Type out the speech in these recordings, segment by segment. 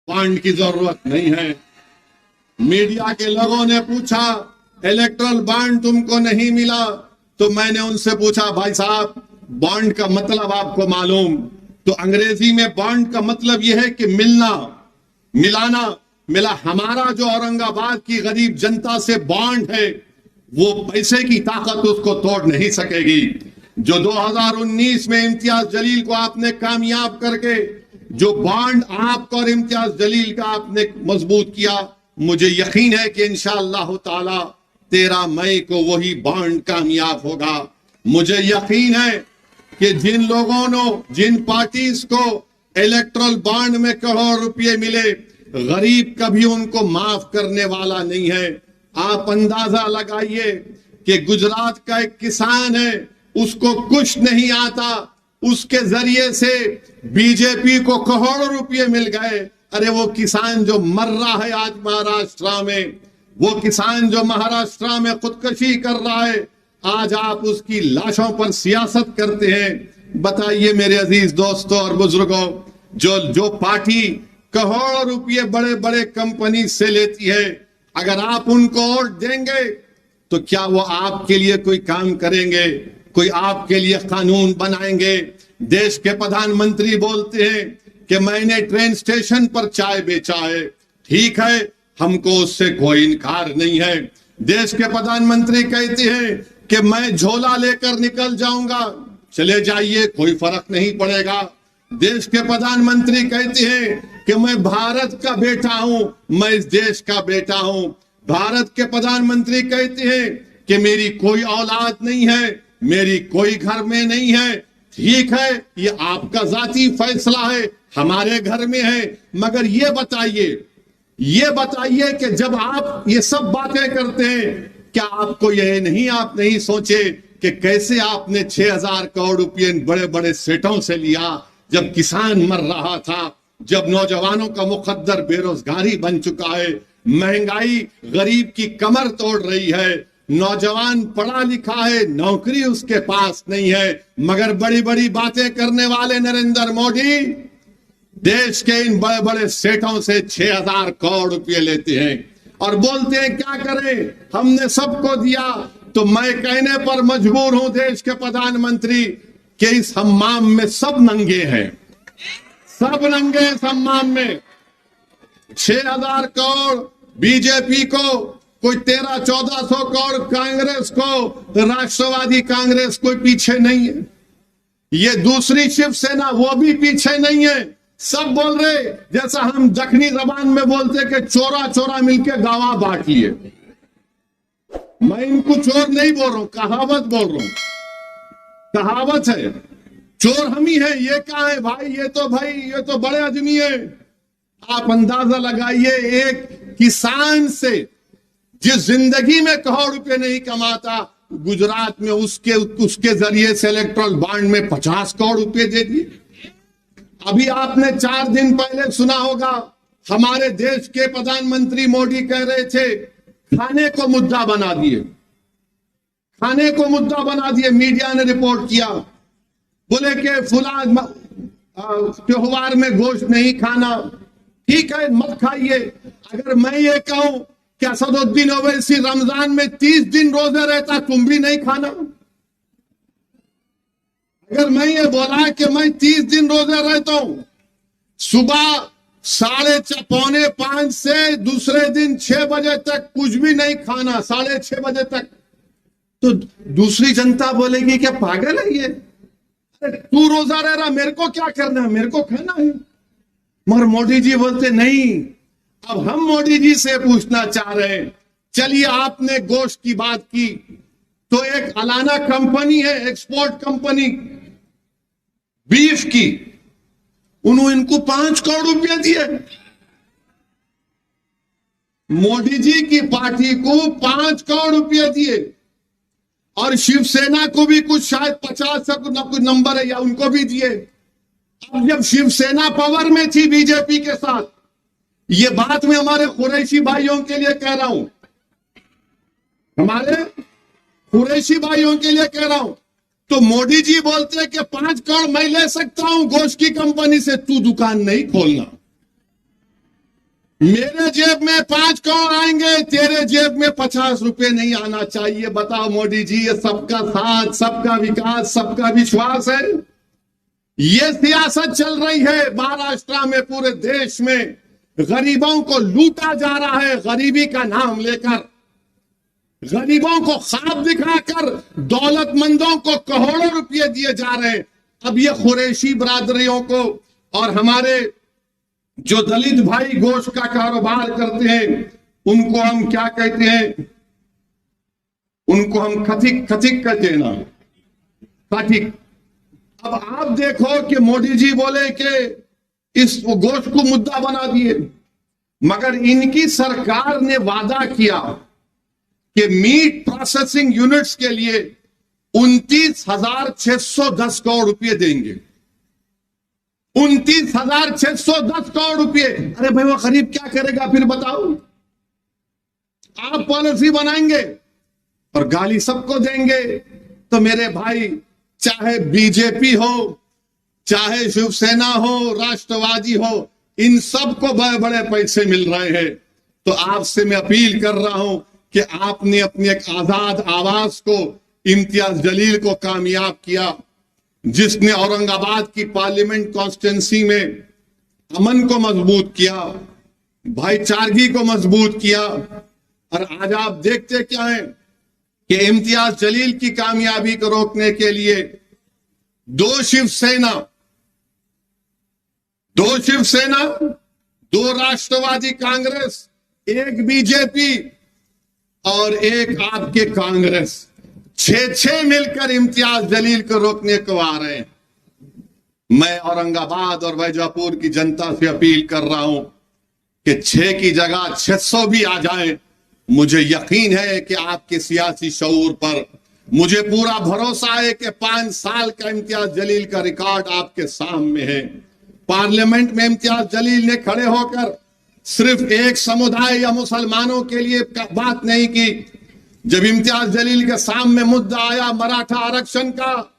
Bond की जरूरत नहीं है। मीडिया के लोगों ने पूछा इलेक्ट्रल बॉन्ड तुमको नहीं मिला, तो मैंने उनसे पूछा भाई साहब बॉन्ड का मतलब आपको मालूम? तो अंग्रेजी में बॉन्ड का मतलब यह है कि मिलना, मिलाना। मिला हमारा जो औरंगाबाद की गरीब जनता से बॉन्ड है वो पैसे की ताकत उसको तोड़ नहीं सकेगी। जो 2019 में इम्तियाज जलील को आपने कामयाब करके जो बॉन्ड आपको और इम्तियाज जलील का आपने मजबूत किया, मुझे यकीन है कि इंशाअल्लाह ताला 13 मई को वही बॉन्ड कामयाब होगा। मुझे यकीन है कि जिन लोगों ने, जिन पार्टीज को इलेक्ट्रल बॉन्ड में करोड़ रुपए मिले, गरीब कभी उनको माफ करने वाला नहीं है। आप अंदाजा लगाइए कि गुजरात का एक किसान है, उसको कुछ नहीं आता, उसके जरिए से बीजेपी को करोड़ों रुपए मिल गए। अरे वो किसान जो मर रहा है आज महाराष्ट्र में, वो किसान जो महाराष्ट्र में खुदकुशी कर रहा है, आज आप उसकी लाशों पर सियासत करते हैं। बताइए मेरे अजीज दोस्तों और बुजुर्गों, जो पार्टी करोड़ों रुपये बड़े बड़े कंपनी से लेती है, अगर आप उनको वोट देंगे तो क्या वो आपके लिए कोई काम करेंगे? कोई आपके लिए कानून बनाएंगे? देश के प्रधानमंत्री बोलते हैं कि मैंने ट्रेन स्टेशन पर चाय बेचा है, ठीक है, हमको उससे कोई इनकार नहीं है। देश के प्रधानमंत्री कहते हैं कि मैं झोला लेकर निकल जाऊंगा, चले जाइए, कोई फर्क नहीं पड़ेगा। देश के प्रधानमंत्री कहते हैं कि मैं भारत का बेटा हूं, मैं इस देश का बेटा हूं। भारत के प्रधानमंत्री कहते हैं कि मेरी कोई औलाद नहीं है, मेरी कोई घर में नहीं है, ठीक है, ये आपका जाती फैसला है, हमारे घर में है। मगर ये बताइए कि जब आप ये सब बातें करते हैं, क्या आपको यह नहीं, आप नहीं सोचे कि कैसे आपने 6,000 करोड़ रुपये बड़े बड़े सेठों से लिया, जब किसान मर रहा था, जब नौजवानों का मुकद्दर बेरोजगारी बन चुका है, महंगाई गरीब की कमर तोड़ रही है, नौजवान पढ़ा लिखा है, नौकरी उसके पास नहीं है, मगर बड़ी बड़ी बातें करने वाले नरेंद्र मोदी देश के इन बड़े बड़े सेठों से 6,000 करोड़ रुपए लेते हैं और बोलते हैं क्या करें, हमने सबको दिया। तो मैं कहने पर मजबूर हूं देश के प्रधानमंत्री कि इस हम्माम में सब नंगे हैं, सब नंगे इस हम्माम में। 6,000 करोड़ बीजेपी को, कोई 1300-1400 करोड़ कांग्रेस को, राष्ट्रवादी कांग्रेस कोई पीछे नहीं है, ये दूसरी शिवसेना वो भी पीछे नहीं है। सब बोल रहे, जैसा हम दक्षिणी जबान में बोलते कि चोरा चोरा मिलके गावा बांट लिए। मैं इनको चोर नहीं बोल रहा हूं, कहावत बोल रहा हूं, कहावत है, चोर हम ही है। ये क्या है भाई, ये तो बड़े आदमी है। आप अंदाजा लगाइए, एक किसान से जिस जिंदगी में करोड़ रुपए नहीं कमाता, गुजरात में उसके जरिए से इलेक्ट्रल बॉन्ड में 50 करोड़ रुपए दे दिए। अभी आपने 4 दिन पहले सुना होगा, हमारे देश के प्रधानमंत्री मोदी कह रहे थे खाने को मुद्दा बना दिए, खाने को मुद्दा बना दिए। मीडिया ने रिपोर्ट किया, बोले कि फुला त्योहार में गोश्त नहीं खाना, ठीक है मत खाइए। अगर मैं ये कहूं कि असदुद्दीन ओवैसी रमजान में 30 दिन रोजा रहता, तुम भी नहीं खाना? अगर मैं ये बोला कि मैं 30 दिन रोजा रहता हूं, सुबह 4:45 से दूसरे दिन 6 बजे तक कुछ भी नहीं खाना, 6:30 बजे तक, तो दूसरी जनता बोलेगी क्या पागल है ये, तू रोजा रह रहा, मेरे को क्या करना है, मेरे को खाना है। मगर मोदी जी बोलते नहीं। अब हम मोदी जी से पूछना चाह रहे हैं, चलिए आपने गोश्त की बात की, तो एक अलाना कंपनी है, एक्सपोर्ट कंपनी बीफ की, उन्होंने इनको 5 करोड़ रुपए दिए। मोदी जी की पार्टी को 5 करोड़ रुपए दिए, और शिवसेना को भी कुछ शायद 50 का कुछ नंबर है, या उनको भी दिए। अब जब शिवसेना पावर में थी बीजेपी के साथ, ये बात मैं हमारे कुरैशी भाइयों के लिए कह रहा हूं, हमारे कुरैशी भाइयों के लिए कह रहा हूं, तो मोदी जी बोलते हैं कि 5 करोड़ मैं ले सकता हूं गोश्त की कंपनी से, तू दुकान नहीं खोलना। मेरे जेब में 5 करोड़ आएंगे, तेरे जेब में 50 रुपए नहीं आना चाहिए। बताओ मोदी जी, ये सबका साथ, सबका विकास, सबका विश्वास है? ये सियासत चल रही है महाराष्ट्र में, पूरे देश में गरीबों को लूटा जा रहा है। गरीबी का नाम लेकर, गरीबों को ख्वाब दिखाकर दौलतमंदों को करोड़ों रुपए दिए जा रहे हैं। अब ये कुरैशी बरादरियों को और हमारे जो दलित भाई गोश्त का कारोबार करते हैं, उनको हम क्या कहते हैं? उनको हम खथिक कहते हैं ना, खथिक। अब आप देखो कि मोदी जी बोले कि इस गोश्त को मुद्दा बना दिए, मगर इनकी सरकार ने वादा किया कि मीट प्रोसेसिंग यूनिट्स के लिए 29,610 करोड़ रुपए देंगे। 29,610 करोड़ रुपए। अरे भाई, वो गरीब क्या करेगा फिर बताओ? आप पॉलिसी बनाएंगे और गाली सबको देंगे। तो मेरे भाई, चाहे बीजेपी हो, चाहे शिवसेना हो, राष्ट्रवादी हो, इन सबको बड़े बड़े पैसे मिल रहे हैं। तो आपसे मैं अपील कर रहा हूं कि आपने अपनी एक आजाद आवाज को, इम्तियाज जलील को कामयाब किया, जिसने औरंगाबाद की पार्लियामेंट कॉन्स्टिट्यूंसी में अमन को मजबूत किया, भाईचारगी को मजबूत किया। और आज आप देखते क्या है कि इम्तियाज जलील की कामयाबी को रोकने के लिए दो शिवसेना, दो राष्ट्रवादी कांग्रेस, एक बीजेपी और एक आपके कांग्रेस, 6 मिलकर इम्तियाज जलील को रोकने को आ रहे हैं। मैं औरंगाबाद और वैजापुर की जनता से अपील कर रहा हूं कि 6 की जगह 600 भी आ जाएं। मुझे यकीन है कि आपके सियासी शऊर पर, मुझे पूरा भरोसा है कि 5 साल का इम्तियाज जलील का रिकॉर्ड आपके सामने है। पार्लियामेंट में इम्तियाज जलील ने खड़े होकर सिर्फ एक समुदाय या मुसलमानों के लिए बात नहीं की। जब इम्तियाज जलील के सामने मुद्दा आया मराठा आरक्षण का,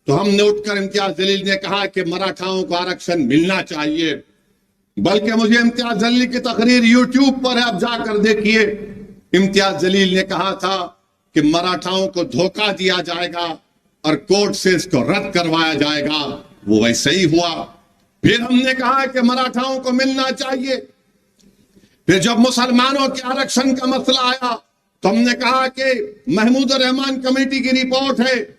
तो हमने उठकर इम्तियाज जलील ने कहा कि मराठाओं को आरक्षण मिलना चाहिए। बल्कि मुझे इम्तियाज जलील की तकरीर यूट्यूब पर है, आप जाकर देखिए। इम्तियाज जलील ने कहा था कि मराठाओं को धोखा दिया जाएगा और कोर्ट से इसको रद्द करवाया जाएगा। वो वैसे ही हुआ। फिर हमने कहा कि मराठाओं को मिलना चाहिए। फिर जब मुसलमानों के आरक्षण का मसला आया, तो हमने कहा कि महमूद रहमान कमेटी की रिपोर्ट है,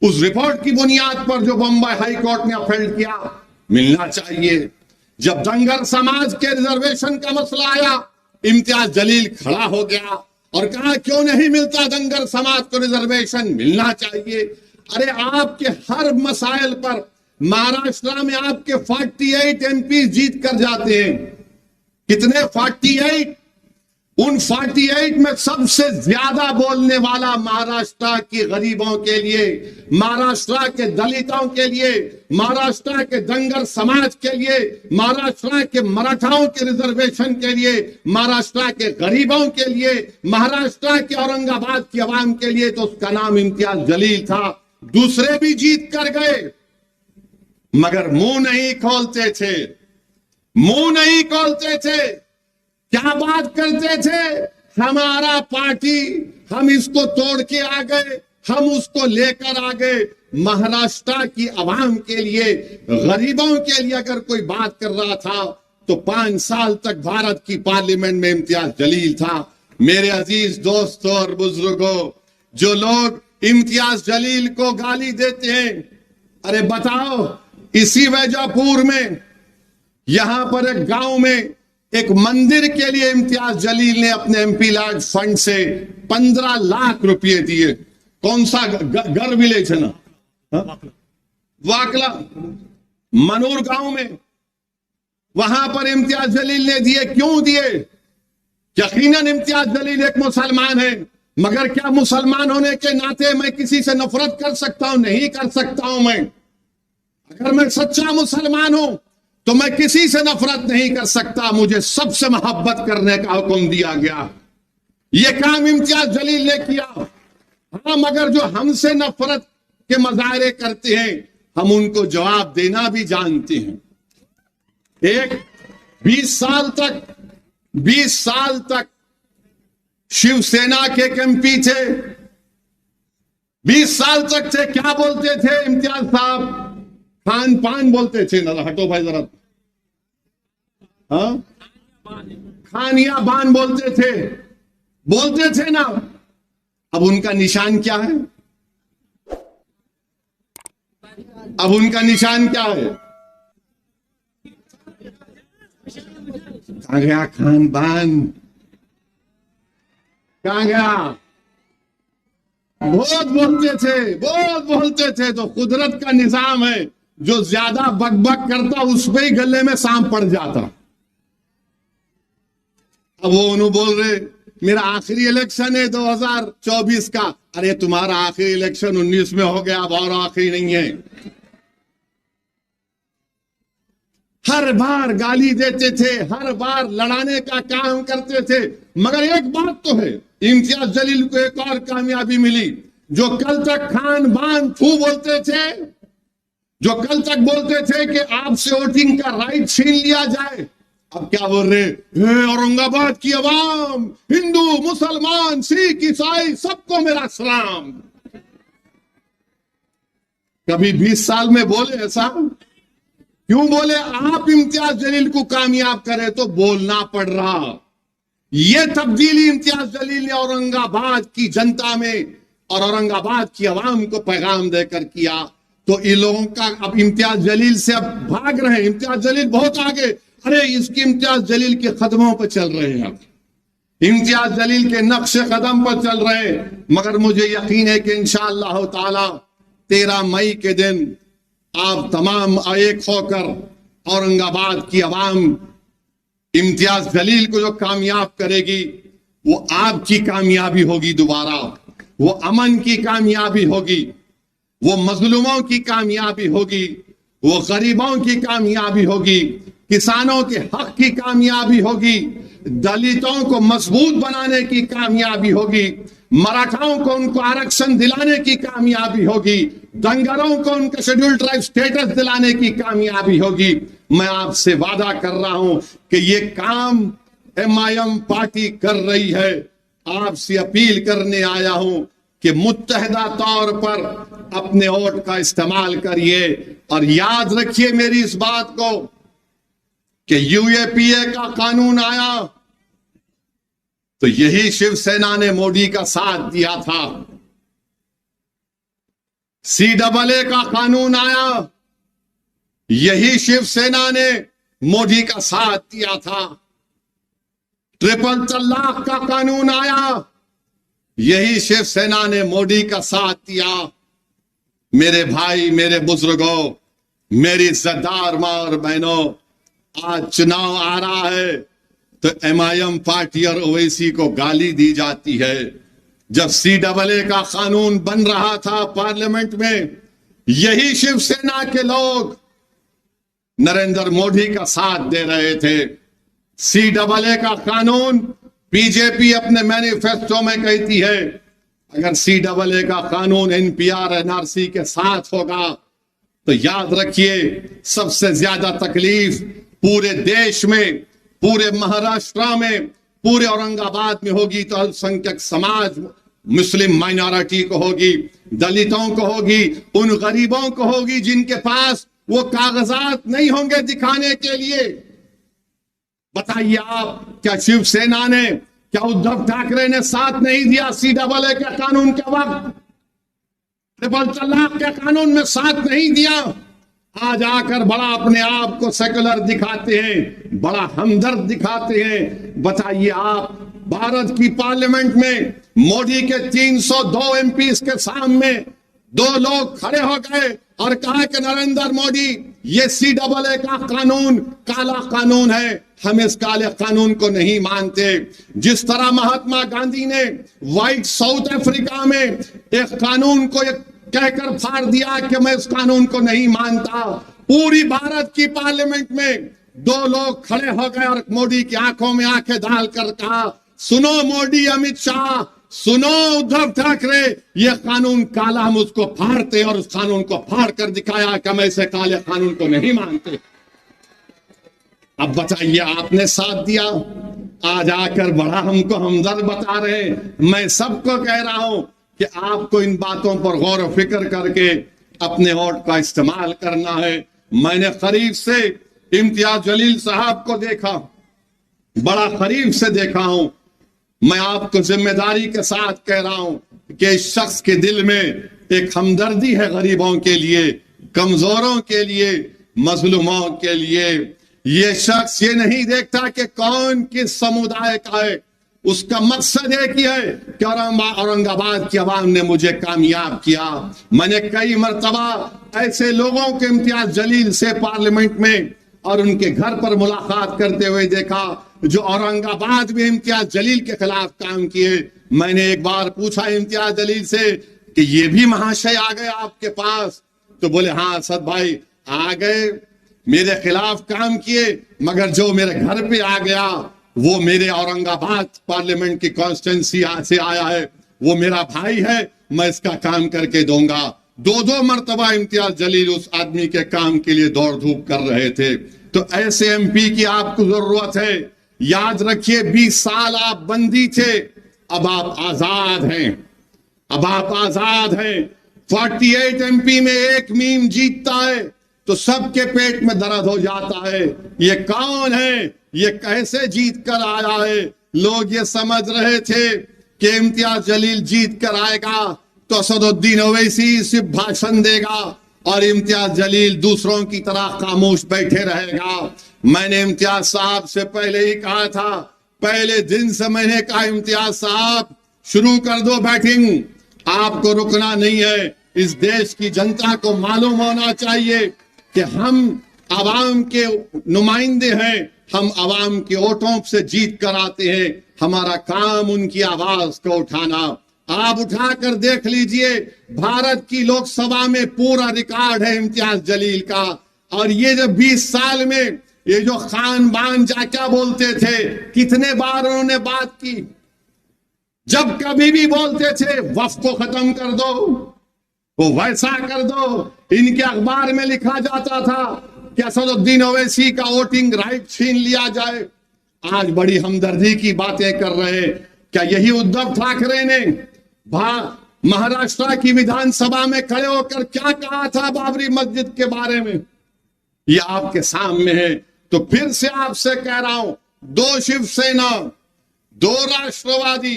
उस रिपोर्ट की बुनियाद पर जो बम्बई हाई कोर्ट ने अपील किया, मिलना चाहिए। जब धनगर समाज के रिजर्वेशन का मसला आया, इम्तियाज जलील खड़ा हो गया और कहा क्यों नहीं मिलता धनगर समाज को रिजर्वेशन, मिलना चाहिए। अरे आपके हर मसाइल पर महाराष्ट्र में आपके 48 एमपी जीत कर जाते हैं। कितने? 48। उन 48 में सबसे ज्यादा बोलने वाला महाराष्ट्र के गरीबों के लिए, महाराष्ट्र के दलितों के लिए, महाराष्ट्र के धनगर समाज के लिए, महाराष्ट्र के मराठाओं के रिजर्वेशन के लिए, महाराष्ट्र के गरीबों के लिए, महाराष्ट्र के औरंगाबाद की आवाम के लिए, तो उसका नाम इम्तियाज जलील था। दूसरे भी जीत कर गए, मगर मुंह नहीं खोलते थे, मुंह नहीं खोलते थे। क्या बात करते थे? हमारा पार्टी, हम इसको तोड़ के आ गए, हम उसको लेकर आ गए। महाराष्ट्र की आवाम के लिए, गरीबों के लिए अगर कोई बात कर रहा था, तो 5 साल तक भारत की पार्लियामेंट में इम्तियाज जलील था। मेरे अजीज दोस्तों और बुजुर्गों, जो लोग इम्तियाज जलील को गाली देते हैं, अरे बताओ, इसी वैजापुर में, यहां पर एक गांव में एक मंदिर के लिए इम्तियाज जलील ने अपने एमपी लैंड फंड से 15 लाख रुपए दिए। कौन सा घर विलेज है ना, वाकला मनूर गांव में, वहां पर इम्तियाज जलील ने दिए। क्यों दिए? यकीनन इम्तियाज जलील एक मुसलमान है, मगर क्या मुसलमान होने के नाते मैं किसी से नफरत कर सकता हूं? नहीं कर सकता हूं। मैं, अगर मैं सच्चा मुसलमान हूं तो मैं किसी से नफरत नहीं कर सकता। मुझे सबसे मोहब्बत करने का हुक्म दिया गया। यह काम इम्तियाज जलील ने किया। हाँ, मगर जो हमसे नफरत के मजाहरे करते हैं, हम उनको जवाब देना भी जानते हैं। एक 20 साल तक 20 साल तक शिवसेना के एमपी थे, 20 साल तक थे। क्या बोलते थे इम्तियाज साहब? खान पान बोलते थे ना। हटो भाई जरा। हाँ, खानिया बान बोलते थे ना। अब उनका निशान क्या है? अब उनका निशान क्या है? कहां गया खान बान? कहां गया? बहुत बोलते थे। तो कुदरत का निजाम है, जो ज्यादा बकबक करता उस पे ही गले में सांप पड़ जाता। अब वो उन्होंने बोल रहे मेरा आखिरी इलेक्शन है 2024 का। अरे तुम्हारा आखिरी इलेक्शन 19 में हो गया, अब और आखिरी नहीं है। हर बार गाली देते थे, हर बार लड़ाने का काम करते थे। मगर एक बात तो है, इम्तियाज जलील को एक और कामयाबी मिली। जो कल तक खान बान थू बोलते थे, जो कल तक बोलते थे कि आपसे वोटिंग का राइट छीन लिया जाए, अब क्या बोल रहे? औरंगाबाद की आवाम, हिंदू मुसलमान सिख ईसाई सबको मेरा सलाम। कभी 20 साल में बोले ऐसा? क्यों बोले? आप इम्तियाज जलील को कामयाब करे तो बोलना पड़ रहा। ये तब्दीली इम्तियाज जलील ने औरंगाबाद की जनता में और औरंगाबाद की आवाम को पैगाम देकर किया। तो इन लोगों का अब इम्तियाज जलील से अब भाग रहे हैं। इम्तियाज जलील बहुत आगे, अरे इसकी इम्तियाज जलील के कदमों पर चल रहे हैं, अब इम्तियाज जलील के नक्श कदम पर चल रहे हैं। मगर मुझे यकीन है कि इंशाअल्लाह ताला 13 मई के दिन आप तमाम एक होकर औरंगाबाद की आवाम इम्तियाज जलील को जो कामयाब करेगी, वो आपकी कामयाबी होगी। दोबारा वो अमन की कामयाबी होगी, वो मजलूमों की कामयाबी होगी, वो गरीबों की कामयाबी होगी, किसानों के हक की कामयाबी होगी, दलितों को मजबूत बनाने की कामयाबी होगी, मराठाओं को उनको आरक्षण दिलाने की कामयाबी होगी, दंगरों को उनके शेड्यूल ट्राइब स्टेटस दिलाने की कामयाबी होगी। मैं आपसे वादा कर रहा हूं कि ये काम MIM पार्टी कर रही है। आपसे अपील करने आया हूं कि मुत्तहदा तौर पर अपने वोट का इस्तेमाल करिए। और याद रखिए मेरी इस बात को कि UAPA का कानून आया तो यही शिवसेना ने मोदी का साथ दिया था। CAA का कानून आया, यही शिवसेना ने मोदी का साथ दिया था। ट्रिपल तलाक का कानून आया, यही शिवसेना ने मोदी का साथ दिया। मेरे भाई, मेरे बुजुर्गों, मेरी इज्जतदार मां और बहनों, आज चुनाव आ रहा है तो MIM पार्टी और ओवैसी को गाली दी जाती है। जब CAA का कानून बन रहा था पार्लियामेंट में, यही शिवसेना के लोग नरेंद्र मोदी का साथ दे रहे थे। CAA का कानून बीजेपी अपने मैनिफेस्टो में कहती है, अगर CAA का कानून NPR NRC के साथ होगा तो याद रखिए सबसे ज्यादा तकलीफ पूरे देश में, पूरे महाराष्ट्र में, पूरे औरंगाबाद में होगी तो अल्पसंख्यक समाज, मुस्लिम माइनॉरिटी को होगी, दलितों को होगी, उन गरीबों को होगी जिनके पास वो कागजात नहीं होंगे दिखाने के लिए। बताइए आप, क्या शिवसेना ने, क्या उद्धव ठाकरे ने साथ नहीं दिया CAA के कानून के वक्त? ट्रिपल तलाक के कानून में साथ नहीं दिया। आज आकर बड़ा अपने आप को सेकुलर दिखाते हैं, बड़ा हमदर्द दिखाते हैं। बताइए आप, भारत की पार्लियामेंट में मोदी के 302 MPs के सामने 2 लोग खड़े हो गए और कहा कि नरेंद्र मोदी, ये CAA का कानून काला कानून है, हम इस काले कानून को नहीं मानते। जिस तरह महात्मा गांधी ने व्हाइट साउथ अफ्रीका में एक कानून को कहकर फाड़ दिया कि मैं इस कानून को नहीं मानता, पूरी भारत की पार्लियामेंट में 2 लोग खड़े हो गए और मोदी की आंखों में आंखें डालकर कहा, सुनो मोदी, अमित शाह, सुनो उद्धव ठाकरे, ये कानून काला, हम उसको फाड़ते, और उस कानून को फाड़ कर दिखाया कि हम ऐसे काले कानून को नहीं मानते। अब बताइए, आपने साथ दिया, आज आकर बड़ा हमको हमदर्द बता रहे हैं। मैं सबको कह रहा हूं कि आपको इन बातों पर गौर व फिक्र करके अपने वोट का इस्तेमाल करना है। मैंने करीब से इम्तियाज जलील साहब को देखा, बड़ा करीब से देखा हूं। मैं आपको जिम्मेदारी के साथ कह रहा हूं कि इस शख्स के दिल में एक हमदर्दी है गरीबों के लिए, कमजोरों के लिए, मजलूमों के लिए। ये शख्स ये नहीं देखता कि कौन किस समुदाय का है, उसका मकसद एक ही है कि औरंगाबाद की आवाम ने मुझे कामयाब किया। मैंने कई मर्तबा ऐसे लोगों के इम्तियाज जलील से पार्लियामेंट में और उनके घर पर मुलाकात करते हुए देखा जो औरंगाबाद में इम्तियाज जलील के खिलाफ काम किए। मैंने एक बार पूछा इम्तियाज जलील से कि ये भी महाशय आ गए आपके पास? तो बोले हाँ असद भाई आ गए, मेरे खिलाफ काम किए, मगर जो मेरे घर पे आ गया वो मेरे औरंगाबाद पार्लियामेंट की कॉन्स्टिट्यूंसी से आया है, वो मेरा भाई है, मैं इसका काम करके दूंगा। दो मर्तबा इम्तियाज जलील उस आदमी के काम के लिए दौड़ धूप कर रहे थे। तो ऐसे एमपी की आपको जरूरत है। याद रखिए 20 साल आप बंदी थे, अब आप आजाद हैं, अब आप आजाद हैं। 48 एमपी में एक मीम जीतता है तो सबके पेट में दर्द हो जाता है। ये कौन है, ये कैसे जीत कर आया है? लोग ये समझ रहे थे कि इम्तियाज जलील जीत कर आएगा तो असदुद्दीन ओवैसी सिर्फ भाषण देगा और इम्तियाज जलील दूसरों की तरह खामोश बैठे रहेगा। मैंने इम्तियाज साहब से पहले ही कहा था, पहले दिन से मैंने कहा इम्तियाज साहब शुरू कर दो बैटिंग, आपको रुकना नहीं है। इस देश की जनता को मालूम होना चाहिए कि हम आवाम के नुमाइंदे हैं, हम आवाम के वोटों से जीत कर आते हैं, हमारा काम उनकी आवाज को उठाना। आप उठाकर देख लीजिए भारत की लोकसभा में पूरा रिकॉर्ड है इम्तियाज जलील का। और ये जो 20 साल में ये जो खान बान जा क्या बोलते थे, कितने बार उन्होंने बात की, जब कभी भी बोलते थे वफ को खत्म कर दो, वो वैसा कर दो। इनके अखबार में लिखा जाता था कि असदुद्दीन ओवैसी का वोटिंग राइट छीन लिया जाए। आज बड़ी हमदर्दी की बातें कर रहे। क्या यही उद्धव ठाकरे ने महाराष्ट्र की विधानसभा में खड़े होकर क्या कहा था बाबरी मस्जिद के बारे में? ये आपके सामने है। तो फिर से आपसे कह रहा हूं, 2 शिवसेना, 2 राष्ट्रवादी,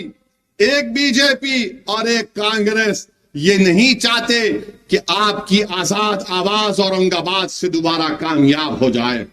1 बीजेपी और 1 कांग्रेस ये नहीं चाहते कि आपकी आजाद आवाज औरंगाबाद से दोबारा कामयाब हो जाए।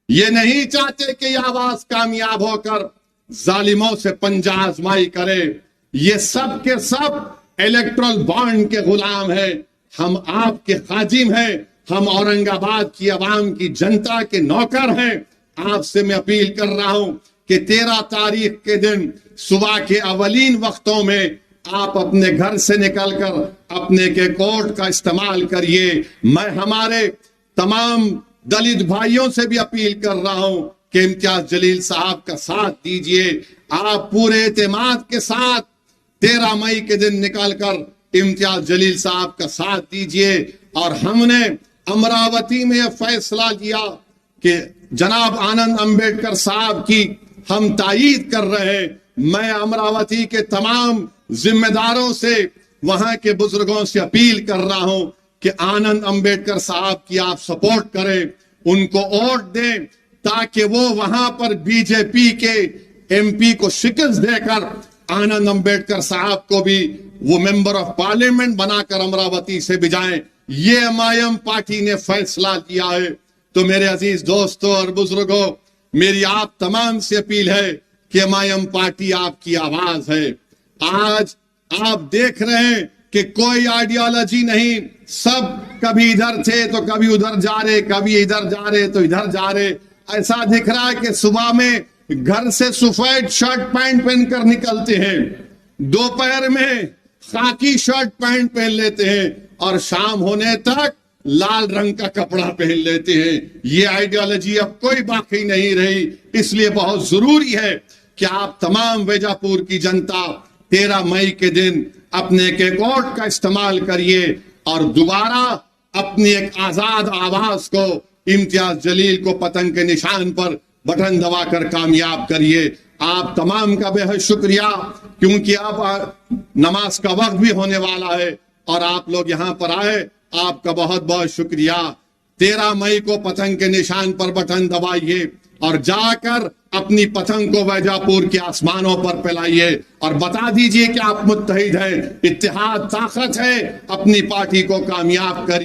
ये नहीं चाहते कि यह आवाज कामयाब होकर जालिमों से पंजा आजमाई करे। ये सब के सब इलेक्ट्रल बॉन्ड के गुलाम है। हम आपके खाजिम हैं, हम औरंगाबाद की आवाम की जनता के नौकर हैं। आपसे मैं अपील कर रहा हूं कि 13 तारीख के दिन सुबह के अवलीन वक्तों में आप अपने घर से निकलकर अपने के कोर्ट का इस्तेमाल करिए। मैं हमारे तमाम दलित भाइयों से भी अपील कर रहा हूं कि इम्तियाज जलील साहब का साथ दीजिए। आप पूरे एतमाद के साथ 13 मई के दिन निकलकर इम्तियाज जलील साहब का साथ दीजिए। और हमने अमरावती में यह फैसला लिया कि जनाब आनंद अंबेडकर साहब की हम तायीद कर रहे हैं। मैं अमरावती के तमाम जिम्मेदारों से, वहां के बुजुर्गों से अपील कर रहा हूं कि आनंद अंबेडकर साहब की आप सपोर्ट करें, उनको वोट दें ताकि वो वहां पर बीजेपी के एमपी को शिकस्त देकर आनंद अंबेडकर साहब को भी वो मेंबर ऑफ पार्लियामेंट बनाकर अमरावती से भिजाएं। ये एमआईएम पार्टी ने फैसला लिया है। तो मेरे अजीज दोस्तों और बुजुर्गों, मेरी आप तमाम से अपील है कि एमआईएम पार्टी आपकी आवाज है। आज आप देख रहे हैं कि कोई आइडियोलॉजी नहीं, सब कभी इधर थे तो कभी उधर जा रहे, कभी इधर जा रहे तो इधर जा रहे। ऐसा दिख रहा है कि सुबह में घर से सफेद शर्ट पैंट पहनकर निकलते हैं, दोपहर में खाकी शर्ट पैंट पहन लेते हैं और शाम होने तक लाल रंग का कपड़ा पहन लेते हैं। ये आइडियोलॉजी अब कोई बाकी नहीं रही। इसलिए बहुत जरूरी है कि आप तमाम वैजापुर की जनता 13 मई के दिन अपने के वोट का इस्तेमाल करिए और दोबारा अपनी एक आजाद आवाज को इम्तियाज जलील को पतंग के निशान पर बटन दबाकर कामयाब करिए। आप तमाम का बेहद शुक्रिया, क्योंकि अब नमाज का वक्त भी होने वाला है और आप लोग यहां पर आए, आपका बहुत बहुत शुक्रिया। 13 मई को पतंग के निशान पर बटन दबाइए और जाकर अपनी पतंग को वैजापुर के आसमानों पर फैलाइए और बता दीजिए कि आप मुत्तहिद हैं, इत्तेहाद ताकत है, अपनी पार्टी को कामयाब करिए।